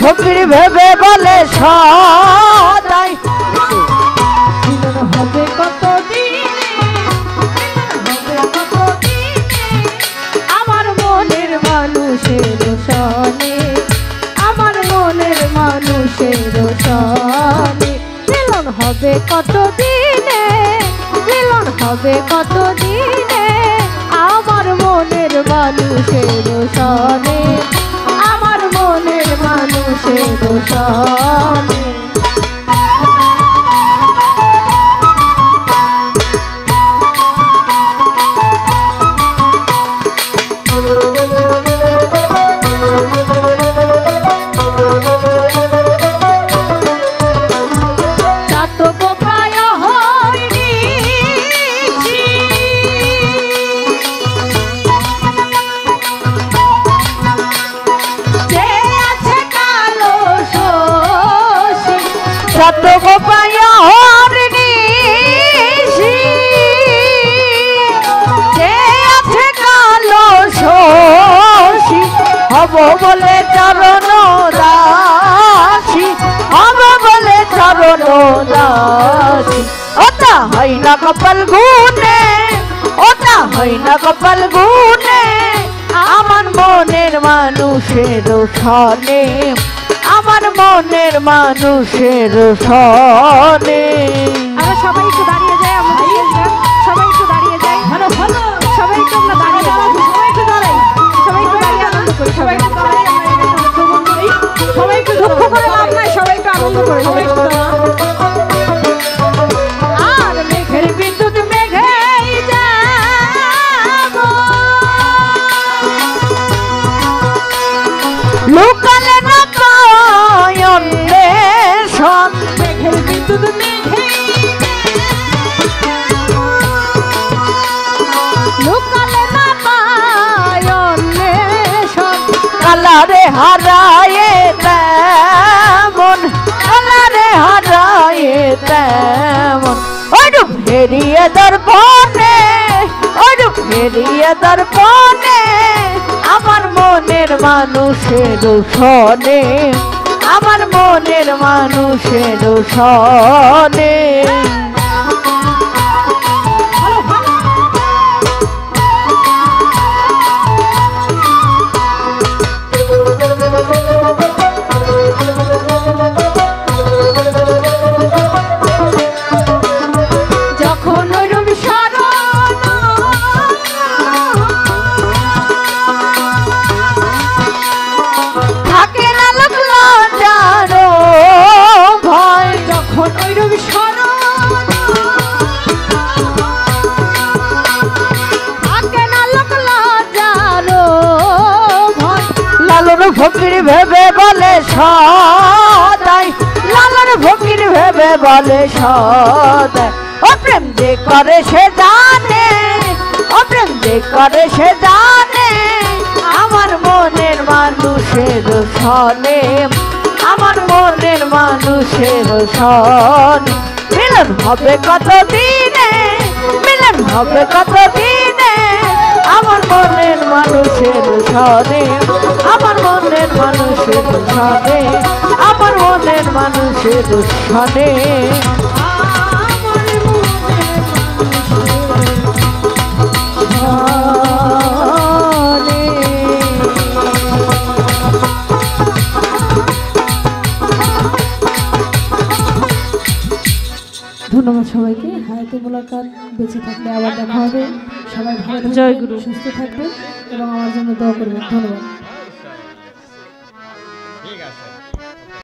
ফকির ভেবে বলে সদাই মিলন হবে কতদিনে, আমার মনের মানুষের সনে, আমার মনের মানুষের সনে মিলন হবে কতদিনে, মিলন হবে কতদিনে, আমার মনের মানুষের সনে, আমার মনের মানুষের সনে। শত গোপায় হরিণীষি যে আছে কালো শশী, হব বলে চরণ দাসী, হব বলে চরণ দাসী। ওটা হয় না কপাল গুনে, ওটা হয় না কপাল গুনে, আমার মনের মানুষের সনে, আমার মনের মানুষের সনে। আমরা সবাই একটু দাঁড়িয়ে যাই, সবাই একটু দাঁড়িয়ে যাই, ভালো ভালো সবাই একটু আমরা দাঁড়িয়ে যাই, সবাই একটু দাঁড়াই, সবাই একটু দাঁড়িয়ে আনন্দ করি, সবাই একটু দাঁড়াই, সবাই একটু দুঃখ করে লাভ নাই, সবাই একটু আনন্দ করি, সবাই একটু আর মেঘের বিদ্যুৎ মেঘেই যাব লুকালে না পায় অন্বেষণ, মেঘের বিদ্যুৎ মেঘেই লুকালে না পায় অন্বেষণ, কালারে হারায়ে তেমন, কালারে হারায়ে তেমন, ওইটু ফেরিয়ে দর্পণে, ওইটু ফেরিয়ে দর্পণে, আমার মনের মানুষের সনে, আমার মনের মানুষের সনে। ফকির ভেবে বলে সদাই, লালার ফকির ভেবে বলে সদাই, ও প্রেম যে করে সে জানে, ও প্রেম যে করে সে জানে, আমার মনের মানুষের সনে, আমার মনের মানুষের সনে। মিলন হবে কতদিনে, মিলন হবে কতদিনে, আমার মনের মানুষের সনে, আমার মনের মানুষের সনে, আমার মনের মানুষের সনে। ধন্যবাদ সবাইকে। হায়াতে মোলাকাত, বেঁচে থাকলে আবার দেখা হবে। সবাই ভালো থাকবেন, সুস্থ থাকবেন এবং আমার জন্য দোয়া করবেন। ধন্যবাদ।